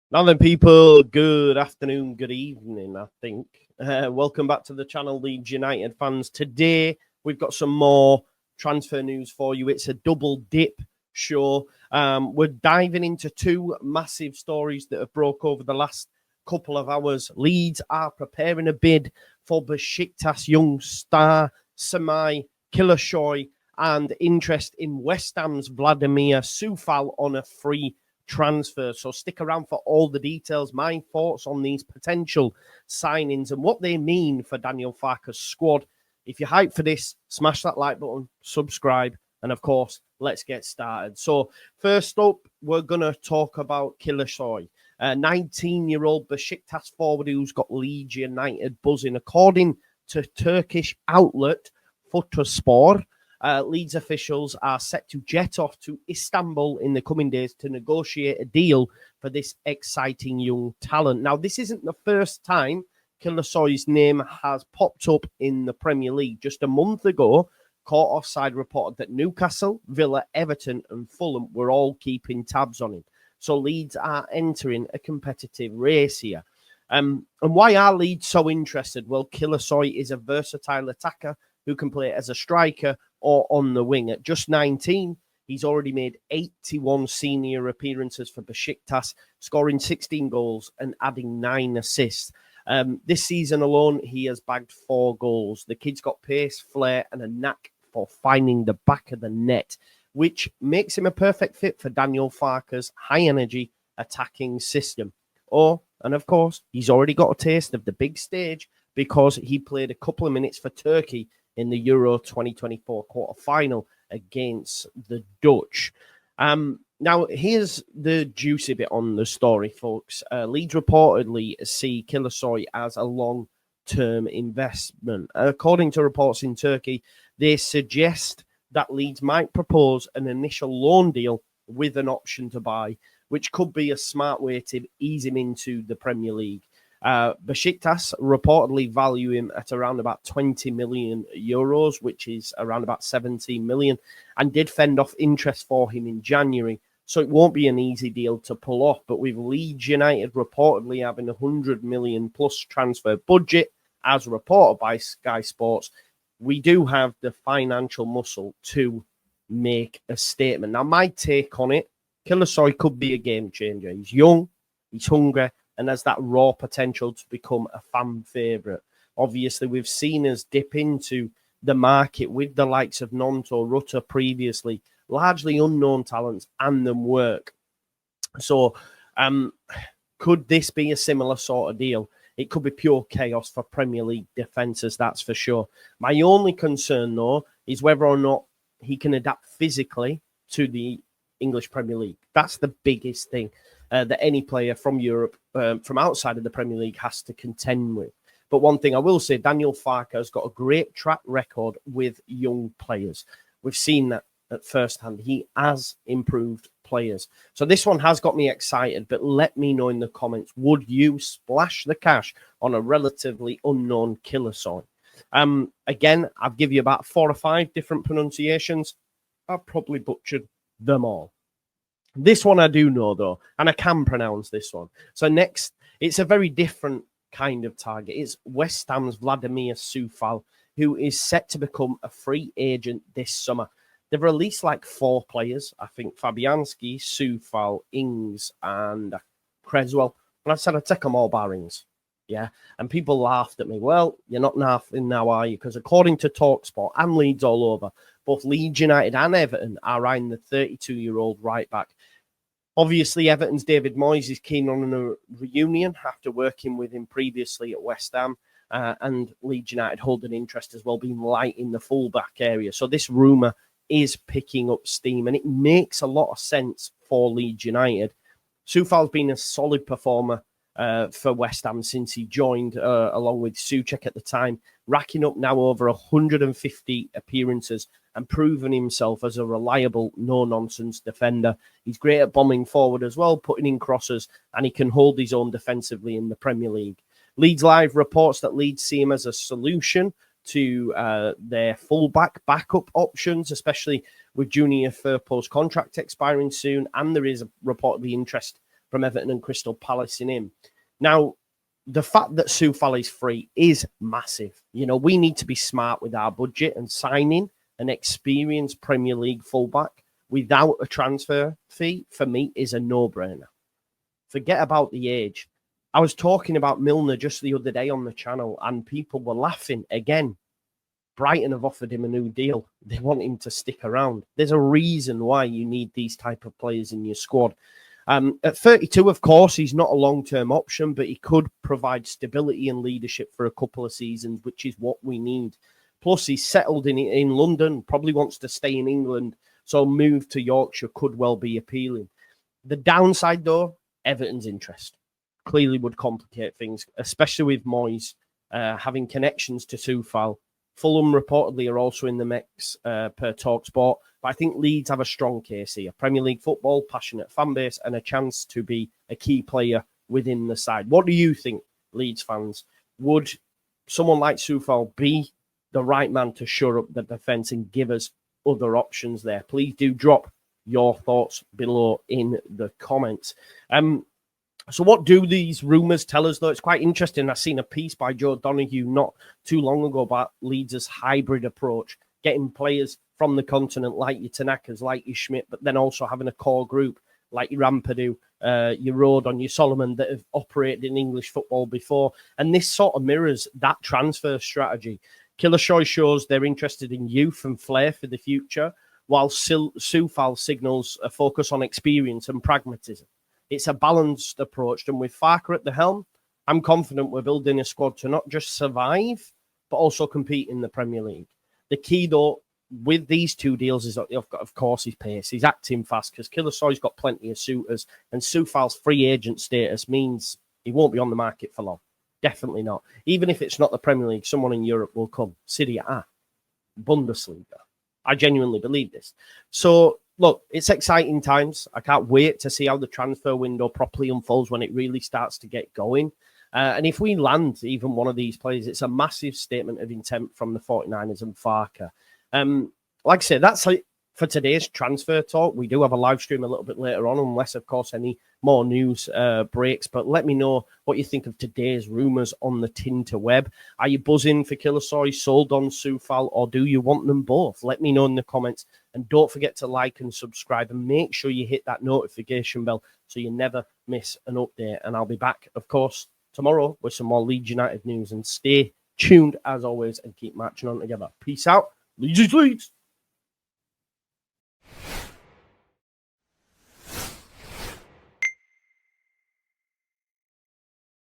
Now then, people, good afternoon, good evening, I think. Welcome back to the channel, Leeds United fans. Today, we've got some more transfer news for you. It's a double dip show. We're diving into two massive stories that have broke over the last couple of hours. Leeds are preparing a bid for Besiktas young star Semai Kilicsoy and interest in West Ham's Vladimir COUFAL on a free transfer. So stick around for all the details, my thoughts on these potential signings and what they mean for Daniel Farke's squad. If you're hyped for this, smash that like button, subscribe, and of course, let's get started. So first up, we're going to talk about Kilicsoy, a 19-year-old Besiktas forward who's got Leeds United buzzing. According to Turkish outlet Futspor, Leeds officials are set to jet off to Istanbul in the coming days to negotiate a deal for this exciting young talent. Now, this isn't the first time Kilicsoy's name has popped up in the Premier League. Just a month ago, Caught Offside reported that Newcastle, Villa, Everton and Fulham were all keeping tabs on him. So Leeds are entering a competitive race here. And why are Leeds so interested? Well, Kilicsoy is a versatile attacker who can play as a striker or on the wing. At just 19, he's already made 81 senior appearances for Besiktas, scoring 16 goals and adding 9 assists. This season alone, he has bagged 4 goals. The kid's got pace, flair, and a knack for finding the back of the net, which makes him a perfect fit for Daniel Farke's high-energy attacking system. And of course, he's already got a taste of the big stage because he played a couple of minutes for Turkey in the Euro 2024 quarter-final against the Dutch. Now, here's the juicy bit on the story, folks. Leeds reportedly see Kilicsoy as a long-term investment. According to reports in Turkey, they suggest that Leeds might propose an initial loan deal with an option to buy, which could be a smart way to ease him into the Premier League. Besiktas reportedly value him at around about 20 million euros, which is around about 17 million, and did fend off interest for him in January. So it won't be an easy deal to pull off. But with Leeds United reportedly having 100 million plus transfer budget, as reported by Sky Sports, we do have the financial muscle to make a statement. Now, my take on it, Kilicsoy could be a game changer. He's young, he's hungry, and has that raw potential to become a fan favourite. Obviously, we've seen us dip into the market with the likes of Nonto, Rutter previously, largely unknown talents, and them work. So, could this be a similar sort of deal? It could be pure chaos for Premier League defences, that's for sure. My only concern, though, is whether or not he can adapt physically to the English Premier League. That's the biggest thing that any player from Europe, from outside of the Premier League, has to contend with. But one thing I will say, Daniel Farke has got a great track record with young players. We've seen that at first hand. He has improved players. So this one has got me excited, but let me know in the comments, would you splash the cash on a relatively unknown Kilicsoy? Again, I'll give you about 4 or 5 different pronunciations. I've probably butchered them all. This one I do know, though, and I can pronounce this one. So next, it's a very different kind of target. It's West Ham's Vladimir COUFAL, who is set to become a free agent this summer. They've released like 4 players. I think Fabianski, COUFAL, Ings, and Creswell. And I said I'd take them all bar Ings. Yeah. And people laughed at me. Well, you're not laughing now, are you? Because according to TalkSport and Leeds all over, both Leeds United and Everton are eyeing the 32-year-old right back. Obviously, Everton's David Moyes is keen on a reunion after working with him previously at West Ham. And Leeds United hold an interest as well, being light in the fullback area. So this rumour is picking up steam, and it makes a lot of sense for Leeds United. COUFAL's been a solid performer for West Ham since he joined, along with Souček at the time, racking up now over 150 appearances and proven himself as a reliable, no-nonsense defender. He's great at bombing forward as well, putting in crosses, and he can hold his own defensively in the Premier League. Leeds Live reports that Leeds see him as a solution to their fullback backup options, especially with Junior Firpo's contract expiring soon, and there is reportedly interest from Everton and Crystal Palace in him. Now, the fact that COUFAL is free is massive. We need to be smart with our budget, and signing an experienced Premier League fullback without a transfer fee, for me, is a no-brainer. Forget about the age. I was talking about Milner just the other day on the channel, and people were laughing again. Brighton have offered him a new deal. They want him to stick around. There's a reason why you need these type of players in your squad. At 32, of course, he's not a long-term option, but he could provide stability and leadership for a couple of seasons, which is what we need. Plus, he's settled in London, probably wants to stay in England, so move to Yorkshire could well be appealing. The downside, though, Everton's interest clearly would complicate things, especially with Moyes having connections to COUFAL. Fulham reportedly are also in the mix per TalkSport, but I think Leeds have a strong case here. Premier League football, passionate fan base, and a chance to be a key player within the side. What do you think, Leeds fans? Would someone like COUFAL be the right man to shore up the defence and give us other options there? Please do drop your thoughts below in the comments. So what do these rumours tell us, though? It's quite interesting. I've seen a piece by Joe Donoghue not too long ago about Leeds' hybrid approach, getting players from the continent like your Tanakas, like your Schmidt, but then also having a core group like your Ampadu, your Rodon, your Solomon that have operated in English football before. And this sort of mirrors that transfer strategy. Kilicsoy shows they're interested in youth and flair for the future, while COUFAL signals a focus on experience and pragmatism. It's a balanced approach, and with Farker at the helm, I'm confident we're building a squad to not just survive, but also compete in the Premier League. The key, though, with these two deals is, of course, his pace. He's acting fast because Kilicsoy's got plenty of suitors, and COUFAL's free agent status means he won't be on the market for long. Definitely not. Even if it's not the Premier League, someone in Europe will come. Serie A, Bundesliga. I genuinely believe this. So, look, it's exciting times. I can't wait to see how the transfer window properly unfolds when it really starts to get going. And if we land even one of these players, it's a massive statement of intent from the 49ers and Farker. Like I said, that's it for today's transfer talk. We do have a live stream a little bit later on, unless, of course, any more news breaks. But let me know what you think of today's rumours on the Tinterweb. Are you buzzing for Kilicsoy, sold on COUFAL, or do you want them both? Let me know in the comments. And don't forget to like and subscribe, and make sure you hit that notification bell so you never miss an update. And I'll be back, of course, tomorrow with some more Leeds United news. And stay tuned, as always, and keep marching on together. Peace out. Leeds.